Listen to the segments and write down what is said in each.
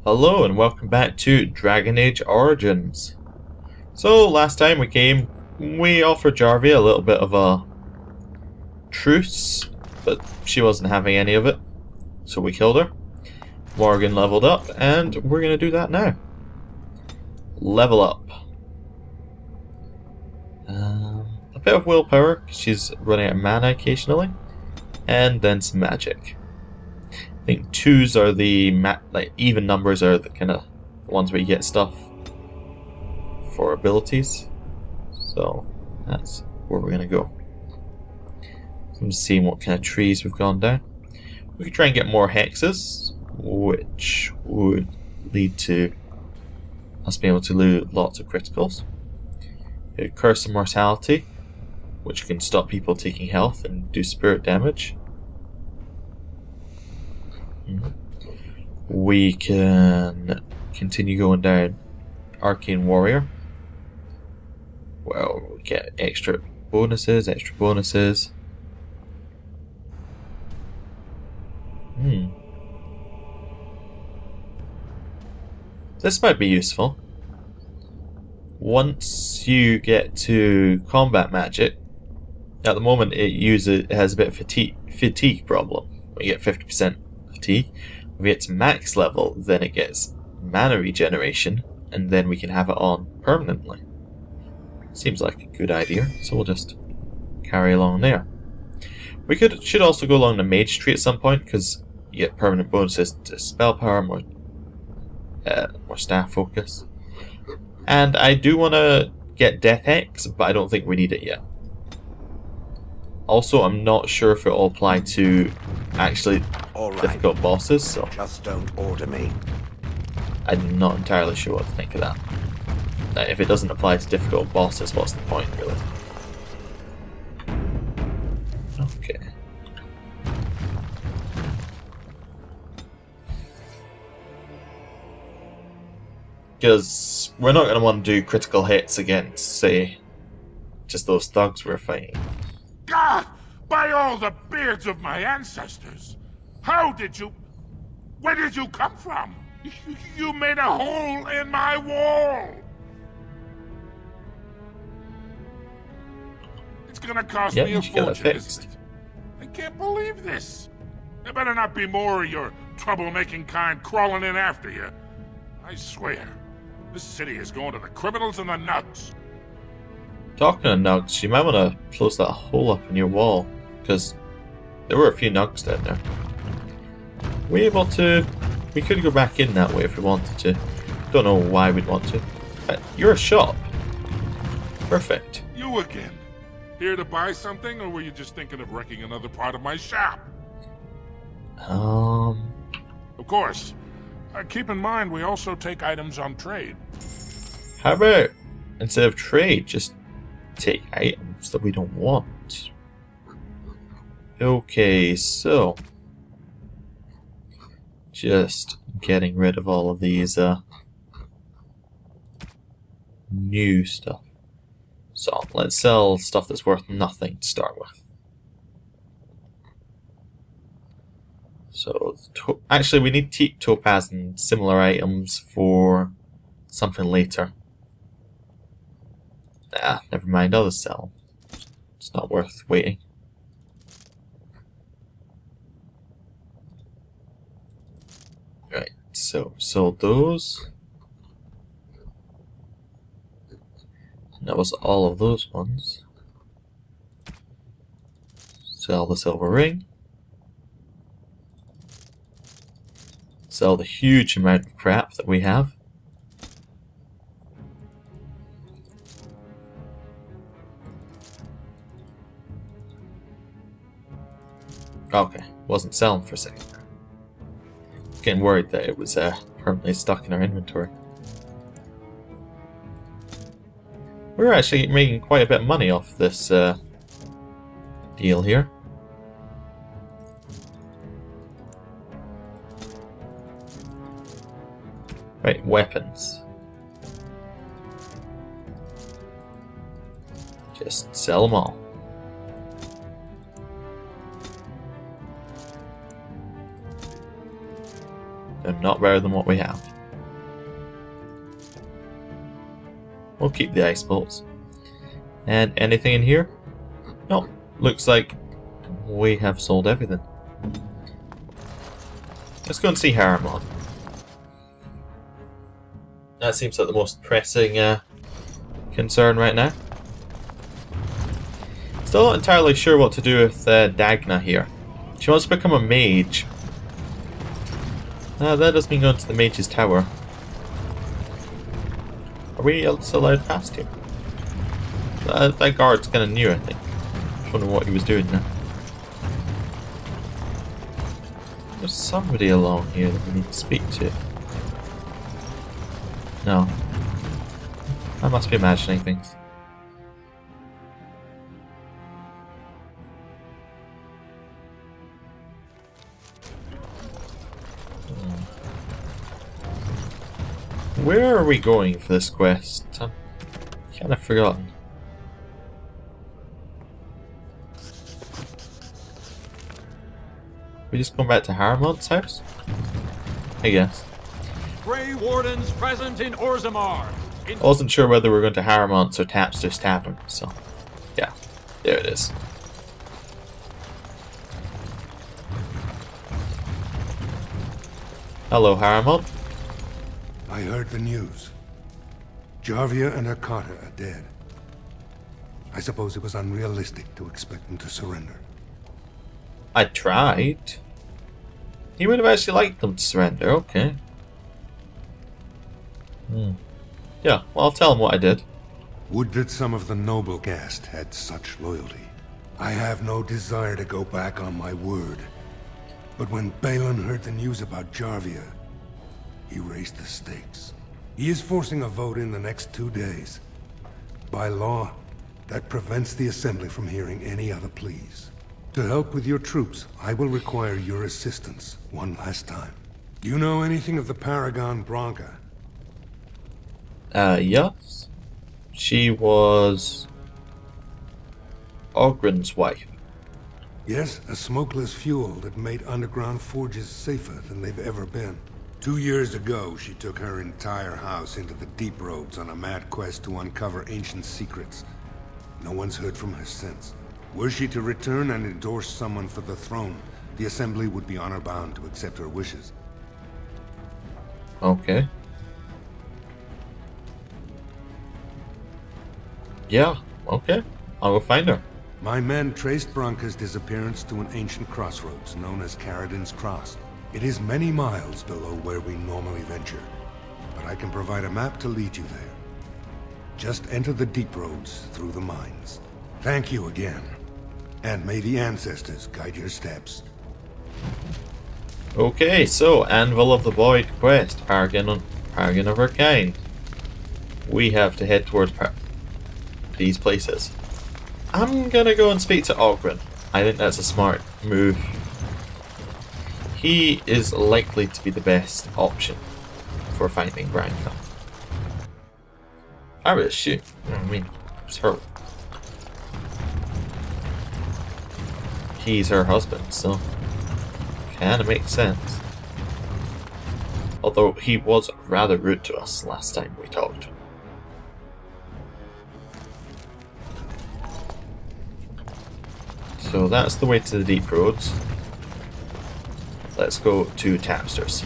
Hello and welcome back to Dragon Age Origins. So last time we came, we offered Jarvia a little bit of a truce, but she wasn't having any of it, so we killed her. Morgan leveled up, and we're going to do that now. Level up. A bit of willpower, because she's running out of mana occasionally, and then some magic. I think twos are the even numbers are the kind of ones where you get stuff for abilities. So that's where we're gonna go. So I'm seeing what kind of trees we've gone down. We could try and get more hexes, which would lead to us being able to loot lots of criticals. Curse of Mortality, which can stop people taking health and do spirit damage. We can continue going down Arcane Warrior. Well, we get extra bonuses. This might be useful. Once you get to combat magic, at the moment it has a bit of fatigue problem. We get 50% fatigue. If we get to max level, then it gets mana regeneration, and then we can have it on permanently. Seems like a good idea, so we'll just carry along there. We should also go along the mage tree at some point, because you get permanent bonuses to spell power, more staff focus. And I do want to get Death Hex, but I don't think we need it yet. Also, I'm not sure if it will apply to actually difficult bosses, so just don't order me. I'm not entirely sure what to think of that. If it doesn't apply to difficult bosses, what's the point, really? Okay. Because we're not going to want to do critical hits against, say, just those thugs we're fighting. God! By all the beards of my ancestors! How did you... Where did you come from? You made a hole in my wall! It's gonna cost me a fortune, isn't it? I can't believe this. There better not be more of your troublemaking kind crawling in after you. I swear, this city is going to the criminals and the nugs. Talking of nugs, you might want to close that hole up in your wall, because there were a few nugs down there. We could go back in that way if we wanted to. Don't know why we'd want to. But you're a shop. Perfect. You again. Here to buy something, or were you just thinking of wrecking another part of my shop? Of course. Keep in mind, we also take items on trade. How about, instead of trade, just take items that we don't want? Okay, so just getting rid of all of these new stuff. So let's sell stuff that's worth nothing to start with. So actually we need teak, topaz and similar items for something later. Never mind, I'll just sell. It's not worth waiting. Right, so sold those. That was all of those ones. Sell the silver ring. Sell the huge amount of crap that we have. Okay, wasn't selling for a second. Getting worried that it was permanently stuck in our inventory. We're actually making quite a bit of money off this deal here. Right, weapons. Just sell them all. They're not better than what we have. We'll keep the ice bolts. And anything in here? No. Looks like we have sold everything. Let's go and see Harriman. That seems like the most pressing concern right now. Still not entirely sure what to do with Dagna here. She wants to become a mage. That does mean going to the mage's tower. Are we still allowed past here? That guard's kind of new, I think. Just wondering what he was doing now. There's somebody along here that we need to speak to. No. I must be imagining things. Where are we going for this quest? I'm kind of forgotten. We just going back to Harriman's house? I guess. Grey Wardens present in Orzammar. I wasn't sure whether we were going to Harriman's or Tapster's Tavern, so yeah, there it is. Hello, Harriman. I heard the news. Jarvia and her Carter are dead. I suppose it was unrealistic to expect them to surrender. I tried. You would have actually liked them to surrender, okay. Yeah, well, I'll tell them what I did. Would that some of the noble caste had such loyalty. I have no desire to go back on my word. But when Balin heard the news about Jarvia, he raised the stakes. He is forcing a vote in the next 2 days. By law, that prevents the Assembly from hearing any other pleas. To help with your troops, I will require your assistance one last time. Do you know anything of the Paragon Branca? Yes. She was Ogren's wife. Yes, a smokeless fuel that made underground forges safer than they've ever been. 2 years ago, she took her entire house into the deep roads on a mad quest to uncover ancient secrets. No one's heard from her since. Were she to return and endorse someone for the throne, the Assembly would be honor-bound to accept her wishes. Okay. Yeah, okay. I'll go find her. My men traced Branca's disappearance to an ancient crossroads known as Caradin's Cross. It is many miles below where we normally venture, but I can provide a map to lead you there. Just enter the deep roads through the mines. Thank you again, and may the ancestors guide your steps. Okay, so Anvil of the Void quest, Paragon of her kind. We have to head towards these places. I'm gonna go and speak to Ogren. I think that's a smart move. He is likely to be the best option for finding Branca. I would shoot. I mean, it's her. He's her husband, so kinda makes sense. Although he was rather rude to us last time we talked. So that's the way to the deep roads. Let's go to Tapster's.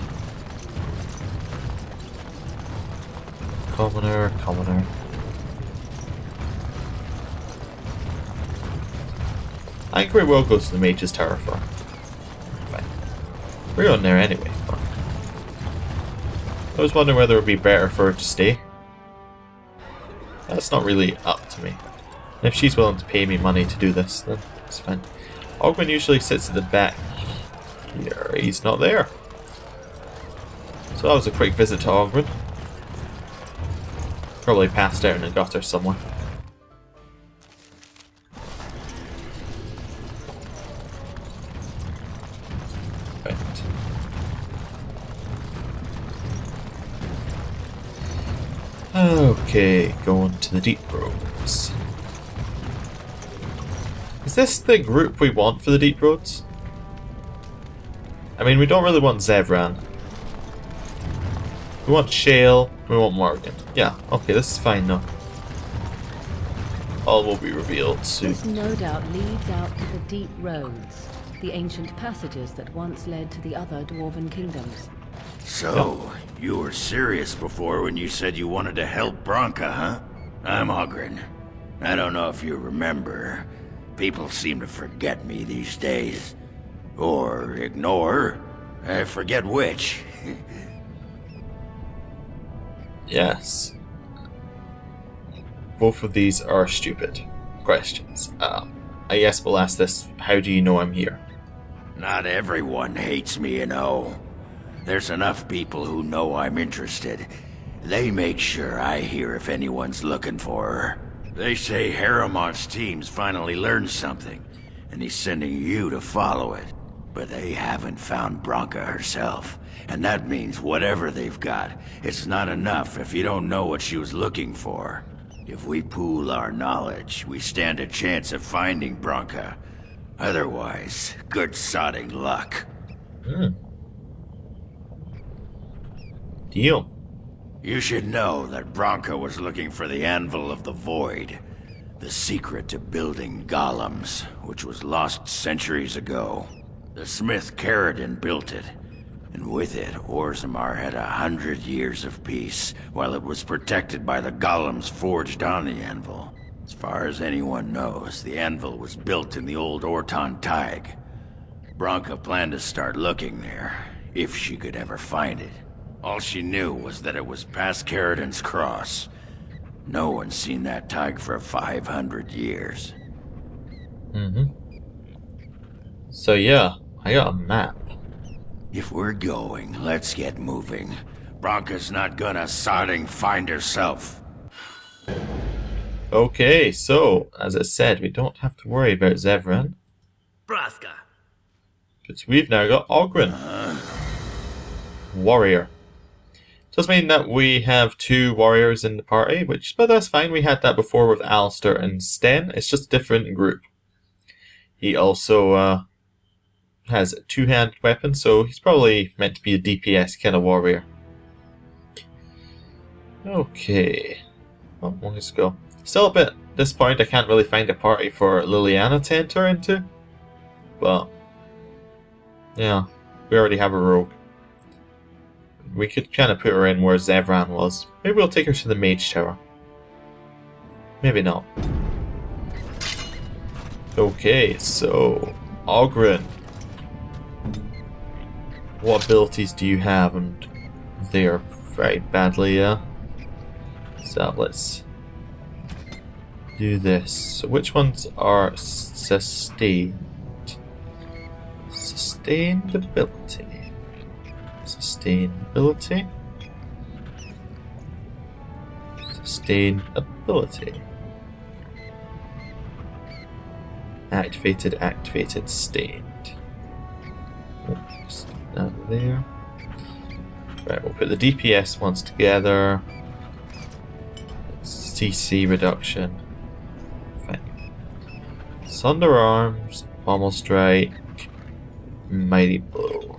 Commoner. I think we will go to the Mage's Tower for. Fine. We're going there anyway, but I was wondering whether it would be better for her to stay. That's not really up to me. And if she's willing to pay me money to do this, then it's fine. Ogwen usually sits at the back here. He's not there. So that was a quick visit to Ogwen. Probably passed out in a gutter somewhere. Right. Okay, going to the deep roads. Is this the group we want for the deep roads? I mean, we don't really want Zevran. We want Shale, we want Morgan. Yeah, okay, this is fine now. all will be revealed soon. This no doubt leads out to the deep roads, the ancient passages that once led to the other dwarven kingdoms. So, you were serious before when you said you wanted to help Branka, huh? I'm Ogren. I don't know if you remember. People seem to forget me these days. Or ignore. I forget which. Yes. Both of these are stupid questions. I guess we'll ask this, how do you know I'm here? Not everyone hates me, you know. There's enough people who know I'm interested. They make sure I hear if anyone's looking for her. They say Haramont's team's finally learned something, and he's sending you to follow it. But they haven't found Branka herself, and that means whatever they've got, it's not enough if you don't know what she was looking for. If we pool our knowledge, we stand a chance of finding Branka. Otherwise, good sodding luck. Deal. You should know that Branka was looking for the Anvil of the Void, the secret to building golems, which was lost centuries ago. The smith Caradon built it, and with it, Orzammar had 100 years of peace, while it was protected by the golems forged on the anvil. As far as anyone knows, the anvil was built in the old Orton Tig. Branka planned to start looking there, if she could ever find it. All she knew was that it was past Caradon's cross. No one's seen that Tig for 500 years. So yeah, I got a map. If we're going, let's get moving. Branka's not gonna sodding find herself. Okay, so, as I said, we don't have to worry about Zevran. Braska. Because we've now got Ogren. Warrior. Does mean that we have 2 warriors in the party, but that's fine. We had that before with Alistair and Sten. It's just a different group. He also has a 2-handed weapon, so he's probably meant to be a DPS kind of warrior. Okay. Oh, let's go. Still a bit at this point, I can't really find a party for Liliana to enter into. But, yeah, we already have a rogue. We could kind of put her in where Zevran was. Maybe we'll take her to the Mage Tower. Maybe not. Okay, so Ogren. What abilities do you have? And they are very badly, So let's do this. So which ones are sustained? Sustained ability. Sustainability. Sustainability. Activated, stained. Oops, down there. Right, we'll put the DPS ones together. CC reduction. Fine. Sunder Arms, Pommel Strike, Mighty Blow.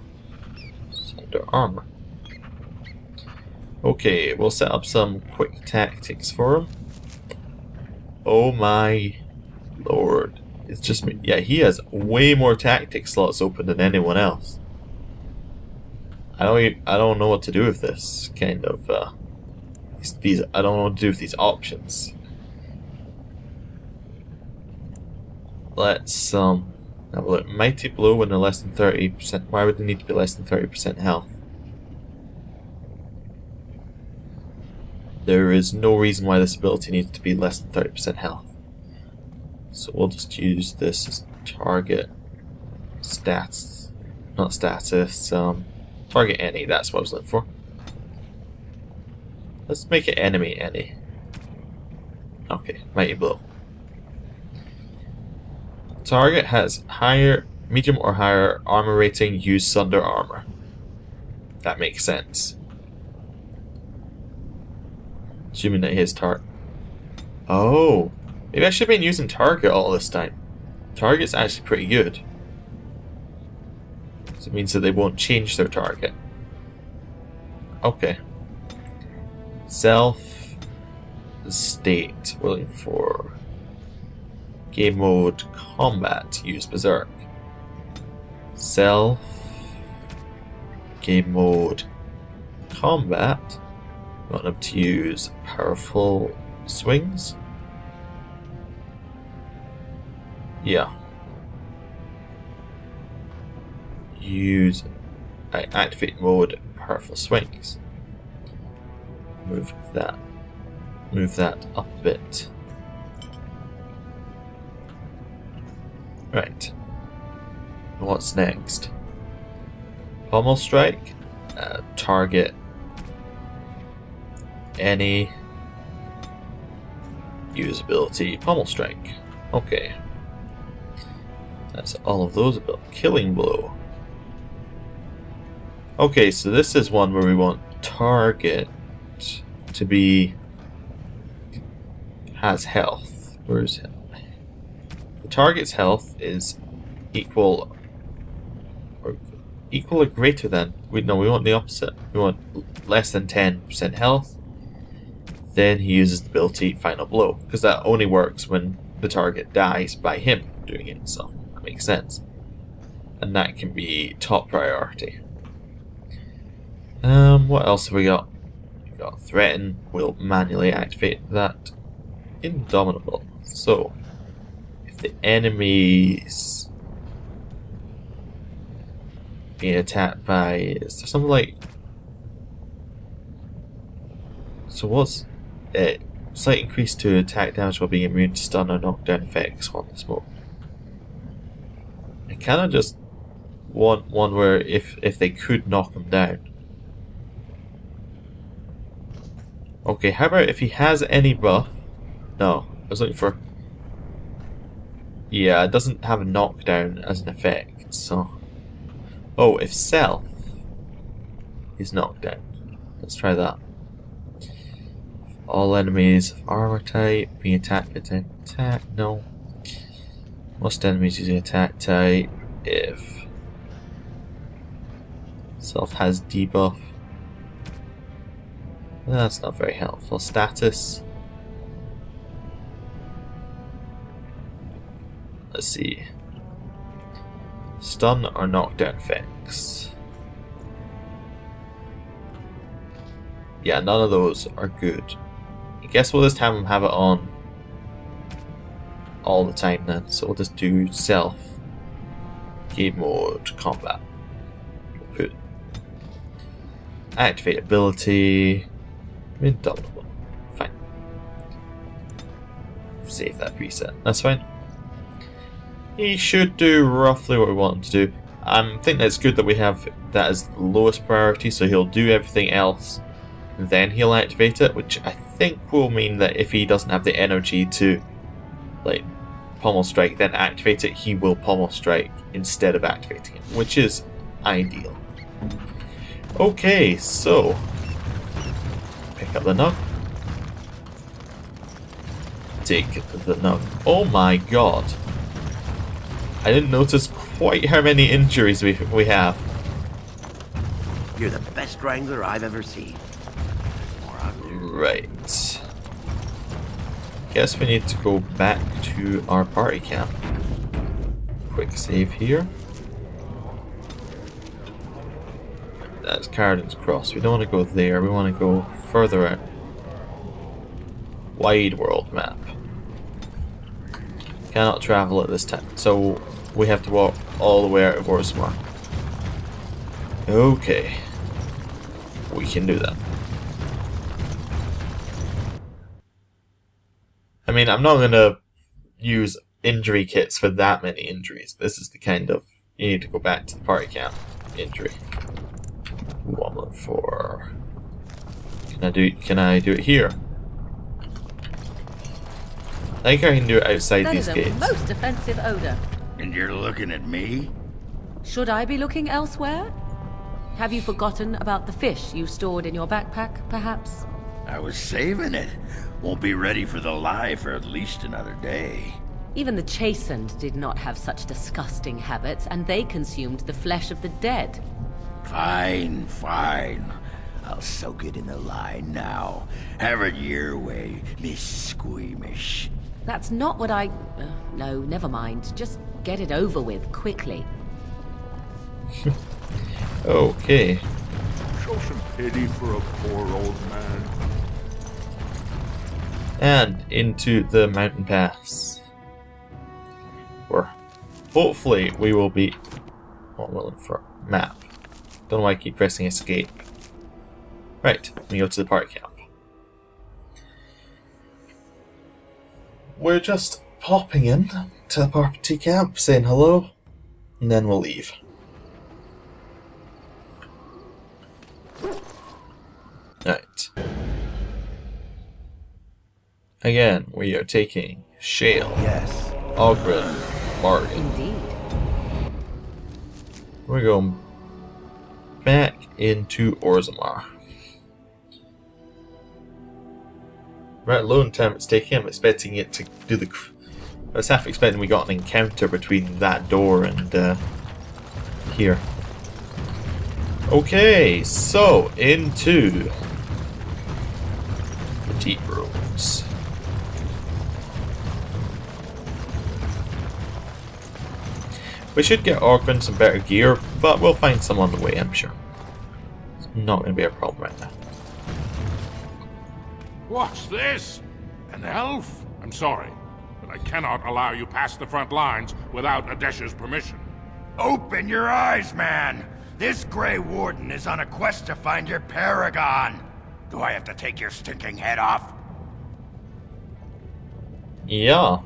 Armor. Okay, we'll set up some quick tactics for him. Oh my lord. It's just me. Yeah, he has way more tactic slots open than anyone else. I don't know what to do with this kind of these I don't know what to do with these options. Let's have a look. Mighty Blow when they're less than 30%. Why would they need to be less than 30% health? There is no reason why this ability needs to be less than 30% health. So we'll just use this as target stats. Not status, target any, that's what I was looking for. Let's make it enemy any. Okay, Mighty Blow. Target has higher, medium or higher armor rating, use Sunder Armor. That makes sense. Assuming that his target. Oh, maybe I should have been using target all this time. Target's actually pretty good. So it means that they won't change their target. Okay. Self. State. We're looking for Game mode combat, use berserk. Self. Game mode combat. You want him to use powerful swings. Yeah. Use activate mode powerful swings. Move that up a bit. Right. What's next? Pommel strike. Target any usability pommel strike. Okay. That's all of those about killing blow. Okay, so this is one where we want target to be has health. Where's it? The target's health is equal or greater than. We want the opposite. We want less than 10% health. Then he uses the ability Final Blow, because that only works when the target dies by him doing it. So that makes sense, and that can be top priority. What else have we got? We got Threaten. We'll manually activate that. Indomitable. So if the enemies being attacked by, is there something like, so what's it? Slight increase to attack damage while being immune to stun or knockdown effects while in smoke. I kind of just want one where if they could knock him down. Okay, how about if he has any buff? No, I was looking for. Yeah, it doesn't have a knockdown as an effect, so. Oh, if self is knocked down. Let's try that. All enemies of armor type being attacked by attack. No. Most enemies using attack type. If self has debuff. That's not very helpful. Status. Let's see. Stun or knockdown effects. Yeah, none of those are good. I guess we'll just have him have it on all the time then. So we'll just do self. Game mode combat. We'll put activate ability. Indomitable. Fine. Save that preset. That's fine. He should do roughly what we want him to do. I think that's good that we have that as the lowest priority, so he'll do everything else, then he'll activate it, which I think will mean that if he doesn't have the energy to like pommel strike, then activate it, he will pommel strike instead of activating it, which is ideal. Okay, so pick up the nug. Take the nug. Oh my god. I didn't notice quite how many injuries we have. You're the best wrangler I've ever seen. Right. Guess we need to go back to our party camp. Quick save here. That's Carden's Cross. We don't want to go there. We want to go further out. Wide world map. Cannot travel at this time, so we have to walk all the way out of Orzammar. Okay. We can do that. I mean, I'm not going to use injury kits for that many injuries. This is the kind of, you need to go back to the party camp injury. One for. Can I do it here? I think I can do it outside these gates. That is a most offensive odor. And you're looking at me? Should I be looking elsewhere? Have you forgotten about the fish you stored in your backpack, perhaps? I was saving it. Won't be ready for the lie for at least another day. Even the chastened did not have such disgusting habits, and they consumed the flesh of the dead. Fine, fine. I'll soak it in the lie now. Have it your way, Miss Squeamish. That's not what I... no, never mind. Just get it over with, quickly. Okay. Show some pity for a poor old man. And into the mountain pass. Where hopefully we will be... What we're looking for? Map. Don't know why I keep pressing escape. Right, we go to the party camp. We're just popping in to the party camp, saying hello, and then we'll leave. Right. Again, we are taking Shale, Yes. Ogren, Morgan. Indeed. We're going back into Orzammar. Right, long time it's taking. I'm expecting it to do the... I was half expecting we got an encounter between that door and here. Okay, so into the deep roads. We should get Ogren some better gear, but we'll find some on the way, I'm sure. It's not going to be a problem right now. What's this? An elf? I'm sorry, but I cannot allow you past the front lines without Adesha's permission. Open your eyes, man! This Grey Warden is on a quest to find your paragon. Do I have to take your stinking head off? Yeah.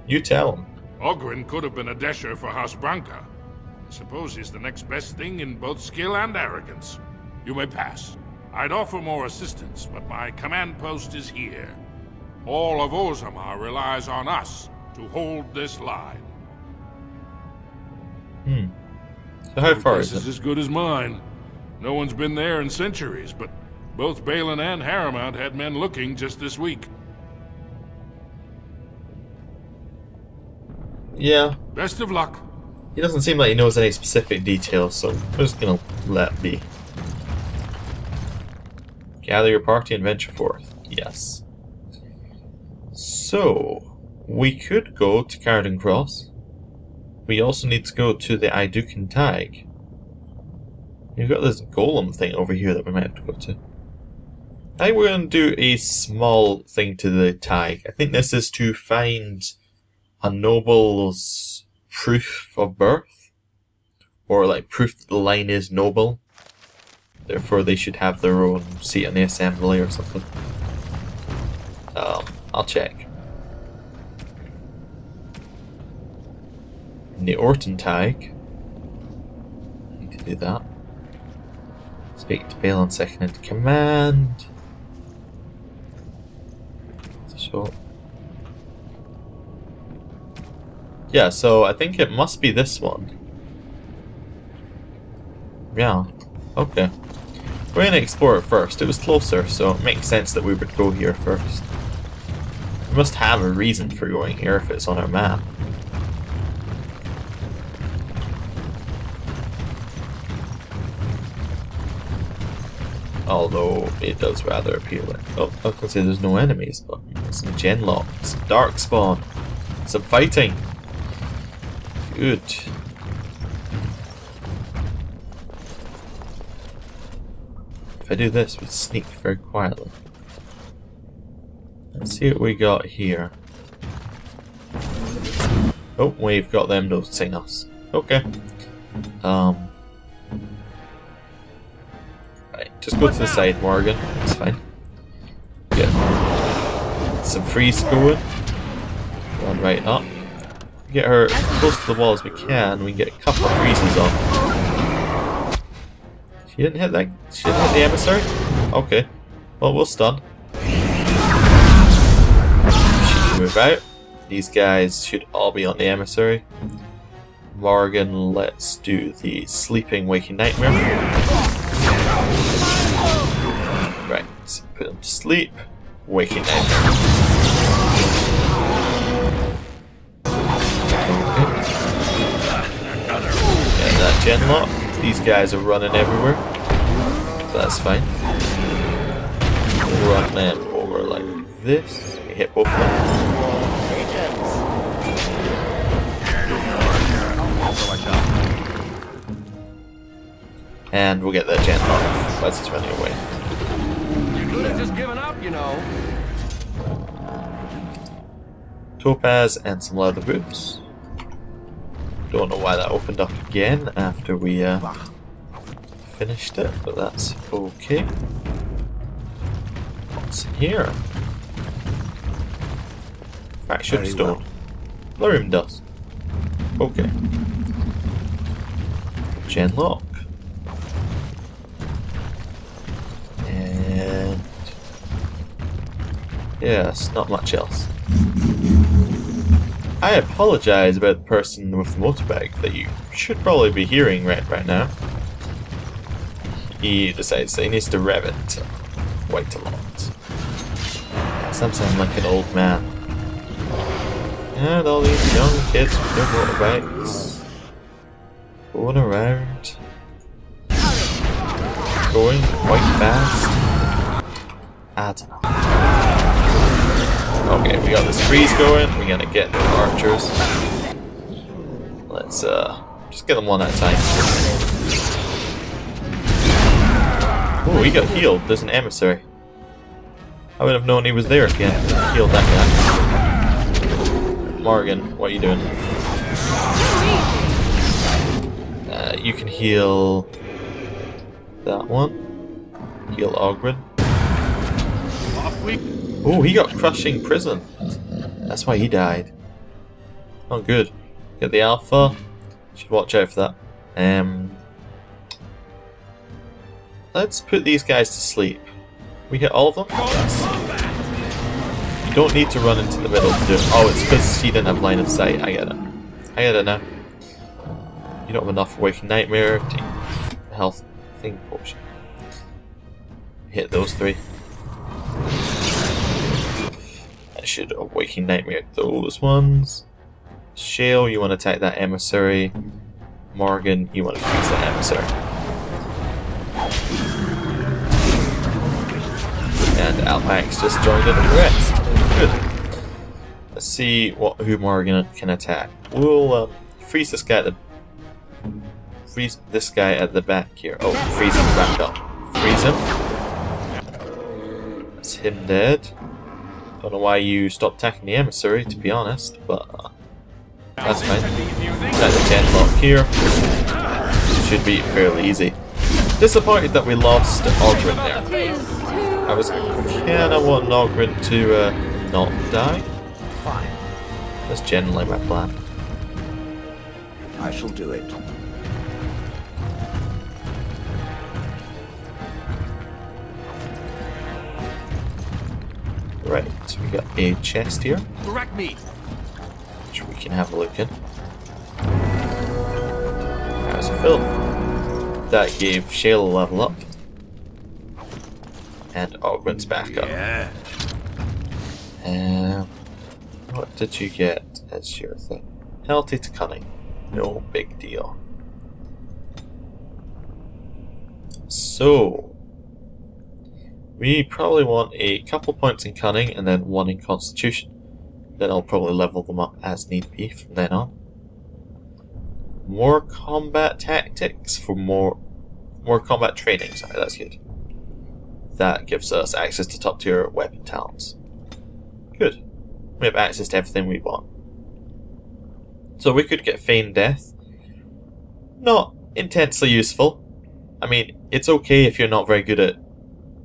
You tell him. Ogren could have been Adesha for House Branca. I suppose he's the next best thing in both skill and arrogance. You may pass. I'd offer more assistance, but my command post is here. All of Orzammar relies on us to hold this line. So how far This is is it? as good as mine. No one's been there in centuries, but both Balin and Harrowmount had men looking just this week. Yeah. Best of luck. He doesn't seem like he knows any specific details, so we're just gonna let it be. Gather your party and venture forth. Yes. So, we could go to Carden Cross. We also need to go to the Idukan Tag. You've got this golem thing over here that we might have to go to. I think we're going to do a small thing to the Tag. I think this is to find a noble's proof of birth. Or like proof that the line is noble. Therefore they should have their own seat in the assembly or something. I'll check. In the Orton Tag. I need to do that. Speak to Balin second in command. So yeah, so I think it must be this one. Yeah. Okay. We're gonna explore it first. It was closer, so it makes sense that we would go here first. We must have a reason for going here if it's on our map. Although it does rather appealing. Oh, I was gonna say there's no enemies, but some genlock, some dark spawn, some fighting. Good. If I do this, we sneak very quietly. Let's see what we got here. Oh, we've got them noticing us. Okay. Right, just go to the side, Morgan. It's fine. Get some freeze going. Going right up. Get her as close to the wall as we can. We can get a couple of freezes on. She didn't hit that. She didn't hit the emissary? Okay. Well, we'll stun. She can move out. These guys should all be on the emissary. Morgan, let's do the sleeping waking nightmare. Right. Put them to sleep. Waking nightmare. Get that genlock. These guys are running everywhere. That's fine. Run them over like this. We hit both of them. And we'll get that gent off. Let's just run away. You could have just given up, you know. Topaz and some leather boots. Don't know why that opened up again after we finished it, but that's okay. What's in here? Fractured stone. Lyrium dust. Okay. Gen lock. And yes, not much else. I apologize about the person with the motorbike that you should probably be hearing right now. He decides that he needs to rev it quite a lot. Yes, I'm sounding like an old man. And all these young kids with their motorbikes going around, going quite fast. I don't know. Okay, we got this freeze going. We're gonna get the archers. Let's just get them one at a time. Oh, he got healed. There's an emissary. I would have known he was there if he hadn't healed that guy. Morgan, what are you doing? You can heal that one. Heal Ogren. Oh, he got crushing prison. That's why he died. Oh, good. Get the alpha. Should watch out for that. Let's put these guys to sleep. We hit all of them? Yes. You don't need to run into the middle to do it. Oh, it's because he didn't have line of sight. I get it. I get it now. You don't have enough Waking Nightmare. Take health thing potion. Hit those three. I should Waking Nightmare those ones. Shale, you want to attack that emissary. Morgan, you want to freeze that emissary. And Alpax just joined in with the rest. Good. Let's see who Morgan can attack. We'll freeze this guy at the back here. Oh, freeze him back up. Freeze him. That's him dead. Don't know why you stopped attacking the emissary, to be honest, but that's fine. Set the gen lock here. Should be fairly easy. Disappointed that we lost Ogren there. I was kinda wanting Ogren to not die. Fine. That's generally my plan. I shall do it. Right, so we got a chest here, Direct me. which we can have a look in. How's it filled? That gave Shale a level up. And Ogren's back up. Yeah. What did you get as your thing? Penalty to cunning. No big deal. So, we probably want a couple points in cunning and then one in constitution. Then I'll probably level them up as need be from then on. More combat tactics for more combat training. Sorry, that's good. That gives us access to top tier weapon talents. Good. We have access to everything we want. So we could get Feigned Death. Not intensely useful. I mean, it's okay if you're not very good at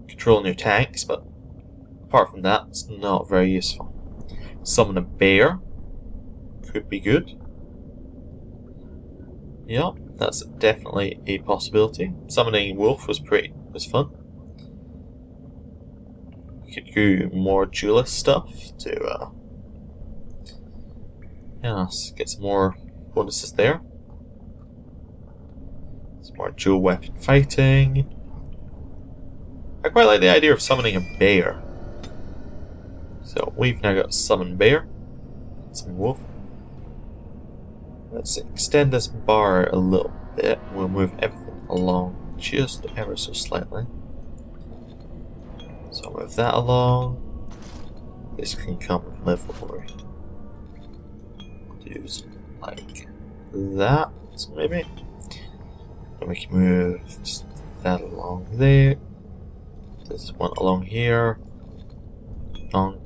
controlling your tanks, but apart from that, it's not very useful. Summon a bear. Could be good. Yeah, that's definitely a possibility. Summoning wolf was fun. We could do more duelist stuff to get some more bonuses there. Some more dual weapon fighting. I quite like the idea of summoning a bear. So we've now got summon bear, some wolf. Let's extend this bar a little bit. We'll move everything along just ever so slightly. So move that along. This can come and live over. Do something like that, maybe. And we can move that along there. This one along here.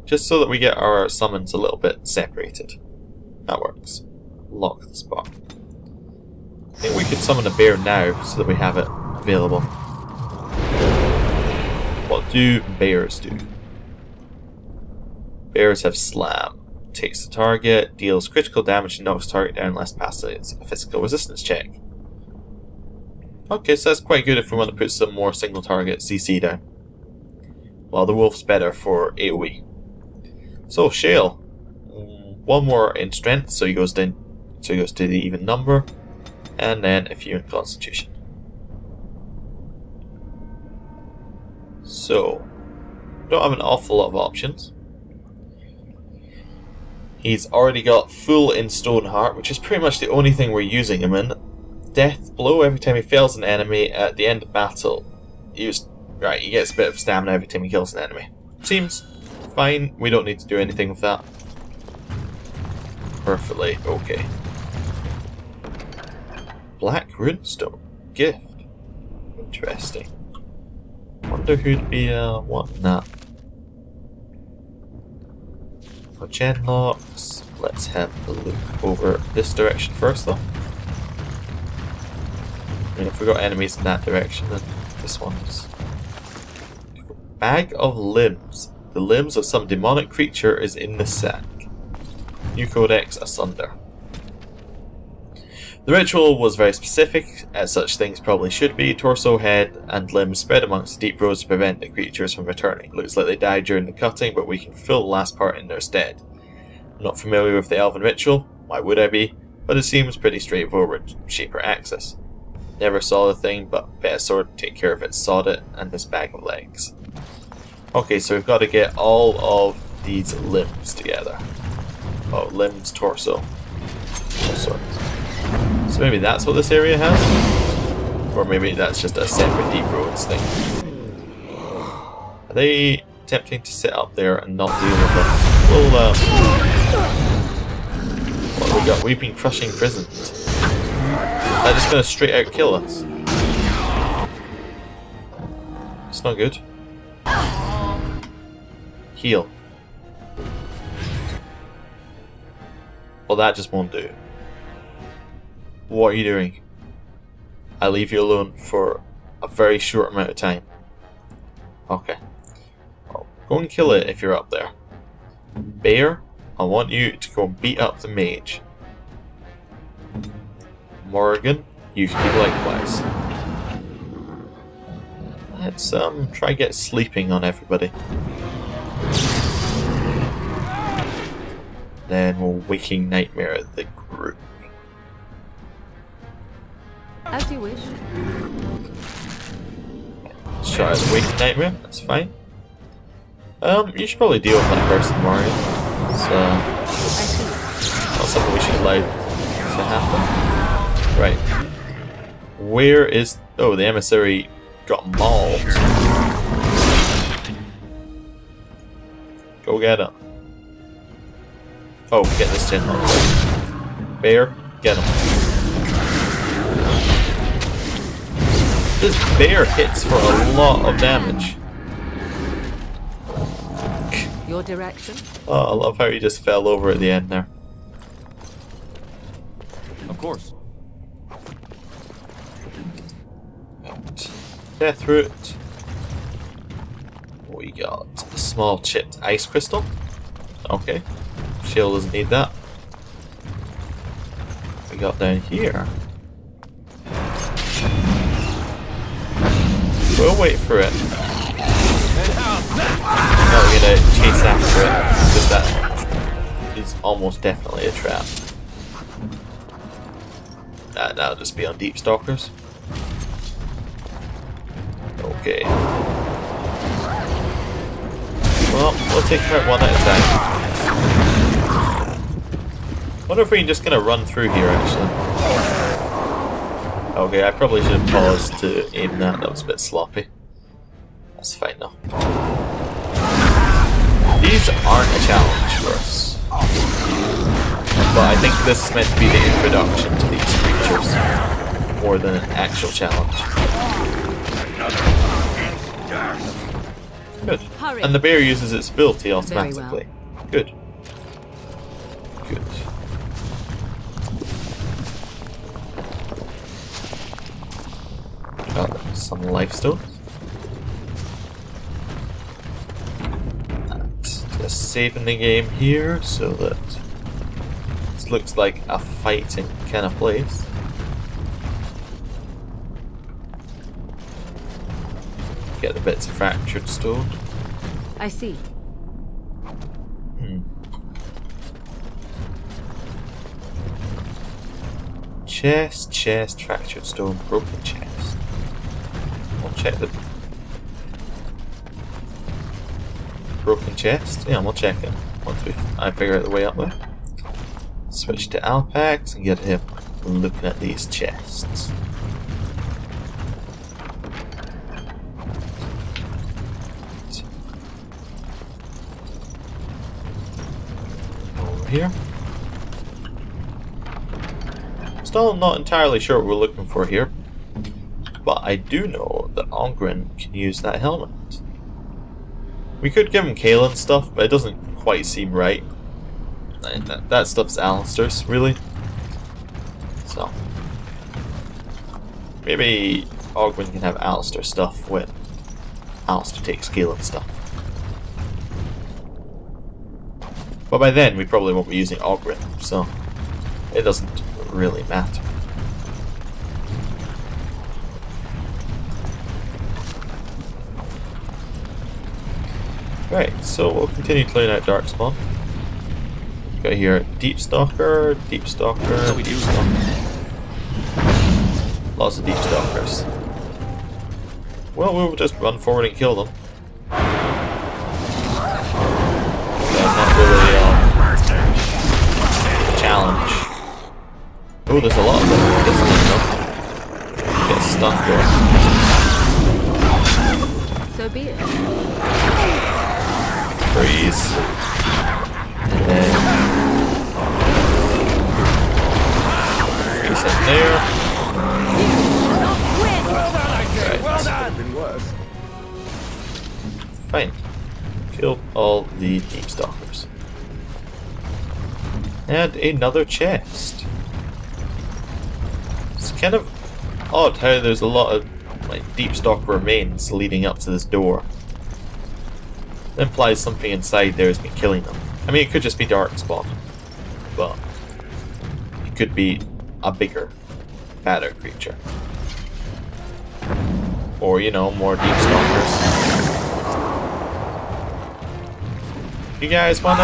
Just so that we get our summons a little bit separated. That works. Lock the spot. I think we could summon a bear now so that we have it available. What do bears do? Bears have slam. Takes the target, deals critical damage and knocks the target down unless passes a physical resistance check. Okay, so that's quite good if we want to put some more single target CC down. While the wolf's better for AoE. So Shale. One more in strength, so he goes down, so he goes to the even number. And then a few in constitution. So don't have an awful lot of options. He's already got full in Stoneheart, which is pretty much the only thing we're using him in. Death blow every time he fails an enemy at the end of battle. He gets a bit of stamina every time he kills an enemy. Seems fine, we don't need to do anything with that. Perfectly okay. Black Runestone. Gift. Interesting. Wonder who'd be wanting that. For genlocks, let's have a look over this direction first though. I mean, if we got enemies in that direction, then this one's... Bag of Limbs. The limbs of some demonic creature is in the sack. New Codex Asunder. The ritual was very specific, as such things probably should be. Torso, head, and limbs spread amongst the deep roads to prevent the creatures from returning. Looks like they died during the cutting, but we can fill the last part in their stead. I'm not familiar with the elven ritual, why would I be? But it seems pretty straightforward. Shaper access. Never saw the thing, but bet a sword to take care of it. Sawed it, and this bag of legs. Okay, so we've got to get all of these limbs together. Oh, limbs, torso. All sorts. So maybe that's what this area has? Or maybe that's just a separate deep roads thing. Are they attempting to sit up there and not deal with us? Well, what have we got? Weeping Crushing Prison. They're just gonna straight out kill us. It's not good. Heal. Well, that just won't do. What are you doing? I leave you alone for a very short amount of time. Okay. Well, go and kill it if you're up there. Bear, I want you to go and beat up the mage. Morrigan, you can do likewise. Let's try get sleeping on everybody. Then we'll Waking Nightmare the group. As you wish. Let's try the Waking Nightmare, that's fine. You should probably deal with that person, Mario. It's not something we should allow to happen. Right. Where is... Oh, the emissary got mauled. Go get him. Oh, get this tin on. Bear, get him. This bear hits for a lot of damage. Your direction? Oh, I love how he just fell over at the end there. Of course. Deathroot. We got a small chipped ice crystal. Okay. Shield doesn't need that. We got down here. We'll wait for it. No, we're gonna chase after it, because that is almost definitely a trap. That'll just be on Deep Stalkers. Okay. Well, we'll take her one at a time. Wonder if we're just gonna run through here, actually. Okay, I probably should have paused to aim that. That was a bit sloppy. That's fine though. These creatures aren't a challenge for us. But I think this is meant to be the introduction to these creatures, more than an actual challenge. Good. Hurry. And the bear uses its ability automatically. Well. Good. Good. Got some life stones. And just saving the game here so that this looks like a fighting kind of place. Get the bits of fractured stone. I see. Chest, fractured stone, broken chest. We'll check the broken chest. Yeah, we'll check it once I figure out the way up there. Switch to Alpax and get him looking at these chests. Over here. Still not entirely sure what we're looking for here, but I do know that Ongren can use that helmet. We could give him Kaelin's stuff, but it doesn't quite seem right. And that stuff's Alistair's, really. So maybe Ongren can have Alistair stuff when Alistair takes Kaelin's stuff. But by then we probably won't be using Ongren, so it doesn't really matter. Right, so we'll continue clearing out Darkspawn. Got here Deep Stalker, Deep Stalker, Deep Stalker. Lots of Deep Stalkers. Well, we'll just run forward and kill them. Not really a challenge. Oh, there's a lot of them. This one, though. Get stunned going. So be it. Freeze. And then freeze in there. Right. Fine. Killed all the Deep Stalkers. And another chest. It's kind of odd how there's a lot of like Deep Stalker remains leading up to this door. It implies something inside there has been killing them. I mean, it could just be Darkspawn, but it could be a bigger, badder creature. Or, you know, more Deep Stalkers. You guys wanna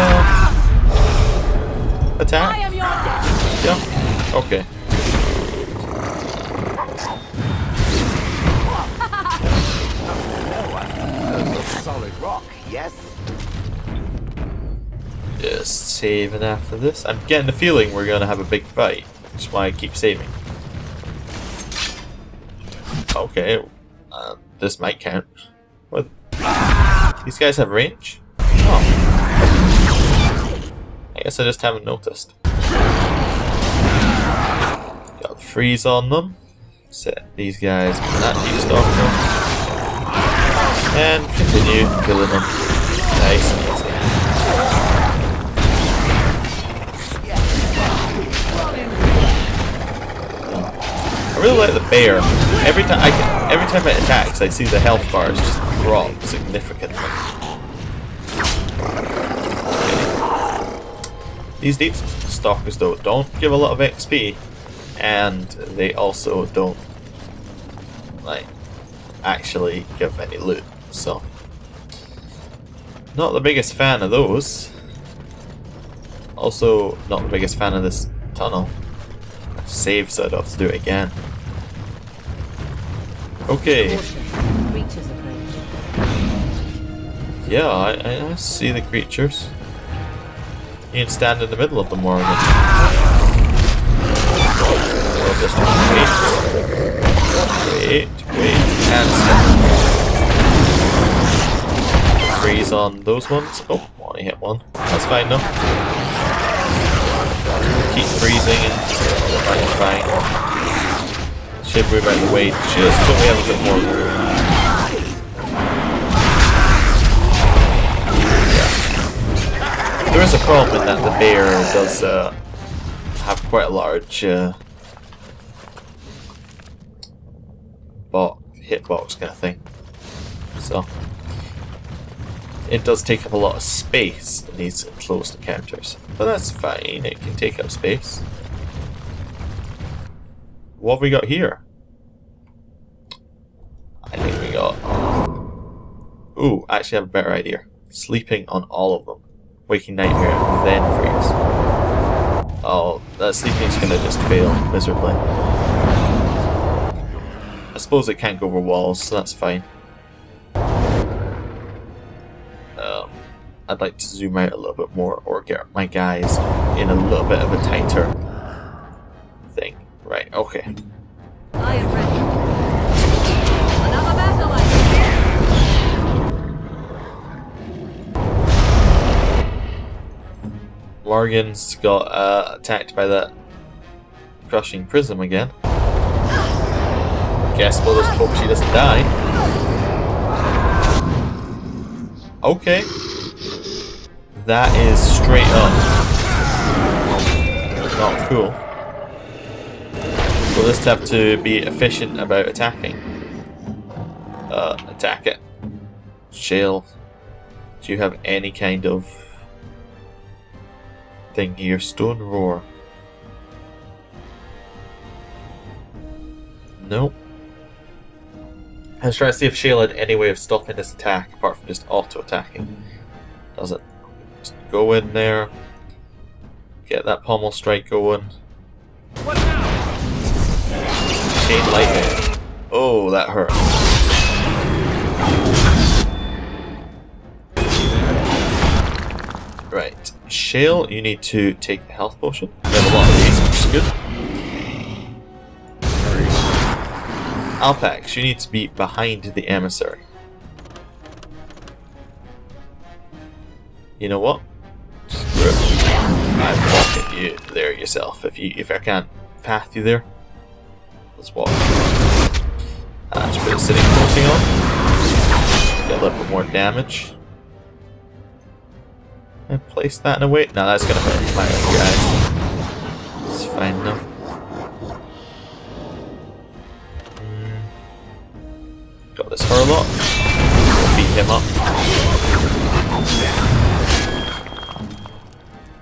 attack? I am your Yeah? Okay. Solid rock, yes? Just saving after this. I'm getting the feeling we're gonna have a big fight. That's why I keep saving. Okay. This might count. What? These guys have range? Oh. I guess I just haven't noticed. Got the freeze on them. Set these guys on that Deep Stalker. And continue killing them. Nice and easy. I really like the bear. Every time it attacks, I see the health bars just drop significantly. Okay. These Deep Stalkers though don't give a lot of XP, and they also don't like actually give any loot. So, not the biggest fan of those. Also, not the biggest fan of this tunnel. Save, so I'd have to do it again. Okay. Yeah, I see the creatures. You can stand in the middle of them more than. Or just wait, and stand. freeze on those ones. Oh, only hit one. That's fine though. Keep freezing and that's fine. Should move out of the way just so we have a bit more room. Yeah. There is a problem in that the bear does have quite a large hitbox kind of thing. So it does take up a lot of space in these closed encounters. But that's fine, it can take up space. What have we got here? I think we got... Ooh, actually I have a better idea. Sleeping on all of them. Waking Nightmare, then Freeze. Oh, that sleeping's gonna just fail miserably. I suppose it can't go over walls, so that's fine. I'd like to zoom out a little bit more or get my guys in a little bit of a tighter thing. Right, okay. I am ready. Another battle, Morgan's got attacked by that crushing prism again. Guess we'll just hope she doesn't die. Okay. That is straight up not cool. We'll just have to be efficient about attacking. Attack it. Shale. Do you have any kind of thing here? Stone Roar. Nope. Let's try to see if Shale had any way of stopping this attack apart from just auto-attacking. Doesn't. Just go in there. Get that pommel strike going. What now? Chain lightning. Oh, that hurt. Right. Shale, you need to take the health potion. We have a lot of these, which is good. Alpax, you need to be behind the emissary. You know what? Screw it. I'm walking you there yourself. If I can't path you there, let's walk. Just put a sitting coating on. Get a little bit more damage. And place that in a way. No, that's gonna hurt my guys. It's fine though. Got this Hurlock. We'll beat him up.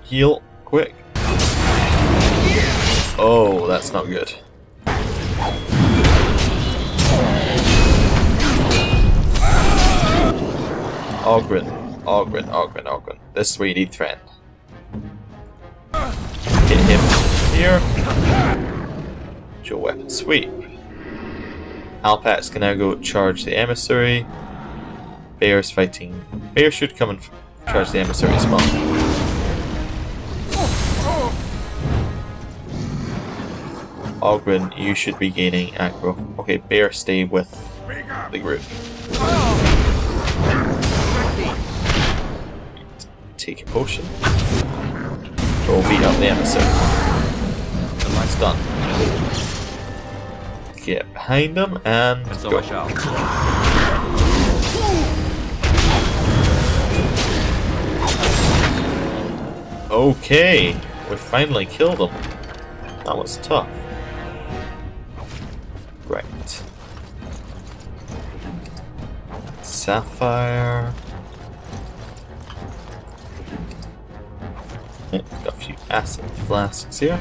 Heal, quick. Oh, that's not good. Ogren. This is where you need Threat. Hit him here. Dual weapon sweep. Alpax can now go charge the emissary. Bear's fighting. Bear should come and charge the emissary as well. Ogren, you should be gaining aggro. Okay, Bear, stay with the group. Take a potion. Go beat up the emissary. And that's done. Get behind them and So go. I shall. Okay, we finally killed them. That was tough. Right. Sapphire. Yeah, got a few acid flasks here.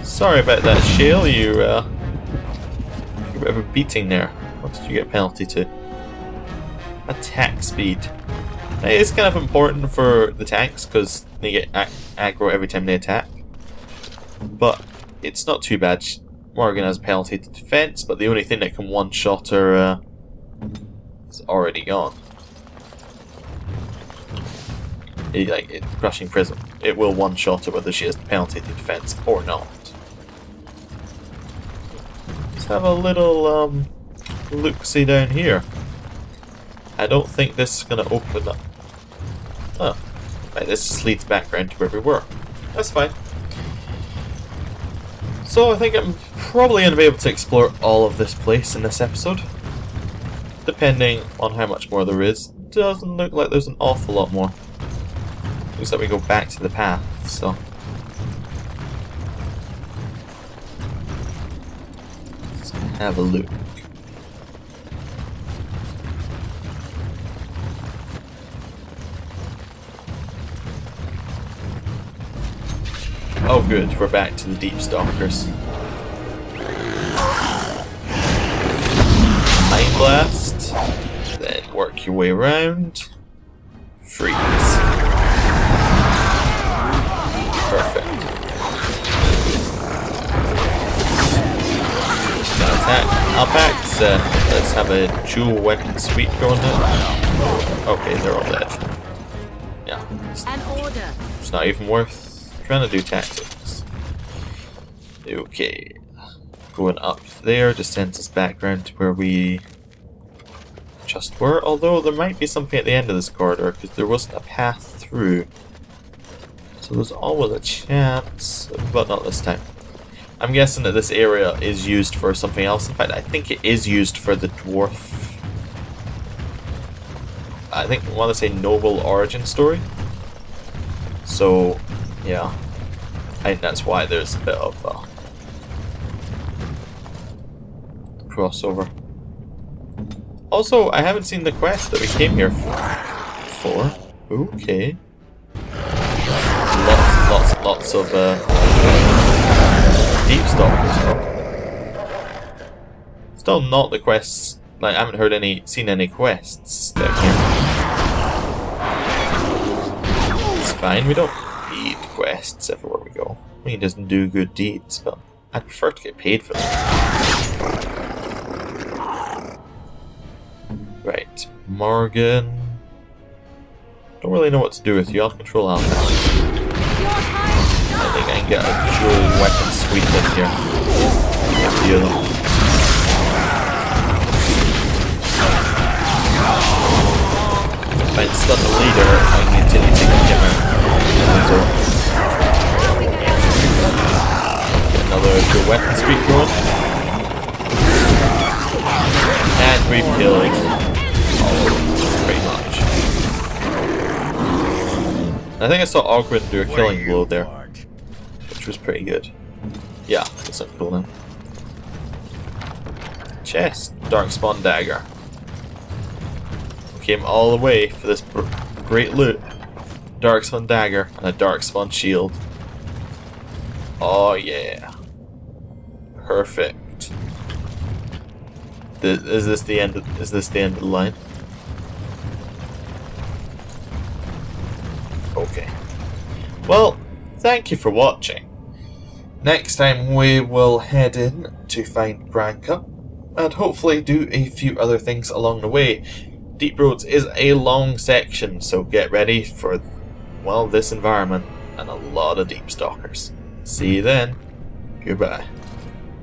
Sorry about that, Shale. You took a bit of a beating there. What did you get a penalty to? Attack speed. It's kind of important for the tanks because they get aggro every time they attack. But it's not too bad. Morgan has a penalty to defense, but the only thing that can one-shot her is already gone. Crushing Prism. It will one-shot her whether she has the penalty to defense or not. Let's have a little look-see down here. I don't think this is going to open up. Oh. Right, this just leads back around to where we were. That's fine. So I think I'm probably going to be able to explore all of this place in this episode. Depending on how much more there is. Doesn't look like there's an awful lot more. Looks like we go back to the path, so... let's have a look. Oh good, we're back to the Deep Stalkers. Mind Blast, then work your way around. Freeze. Perfect. Now attack. Alpax, let's have a dual weapon sweep going now. Okay, they're all dead. Yeah. An order. It's not even worth trying to do tactics. Okay. Going up there just sends us back around to where we just were, although there might be something at the end of this corridor because there wasn't a path through. So there's always a chance, but not this time. I'm guessing that this area is used for something else. In fact, I think it is used for the dwarf. I think I want to say noble origin story. So, yeah. I think that's why there's a bit of crossover. Also, I haven't seen the quest that we came here for. Okay. Lots of Deep Stalkers. Still not the quests. Like, I haven't seen any quests down here. It's fine. We don't need quests everywhere we go. We can just do good deeds, but I prefer to get paid for them. Right, Morgan. Don't really know what to do with you. I'll control Alpax. I think I can get a dual weapon sweep in here. A few of them. If I stun the leader, I can continue taking him out. Get another dual weapon sweep going. And we've killed all of them, pretty much. I think I saw Ogren do a killing blow there, which was pretty good. Yeah, that's not cool now. Chest, Darkspawn Dagger. We came all the way for this great loot. Darkspawn Dagger and a Darkspawn Shield. Oh yeah. Perfect. Is this the end of the line? Okay. Well, thank you for watching. Next time we will head in to find Branka, and hopefully do a few other things along the way. Deep Roads is a long section, so get ready for, well, this environment and a lot of Deep Stalkers. See you then. Goodbye.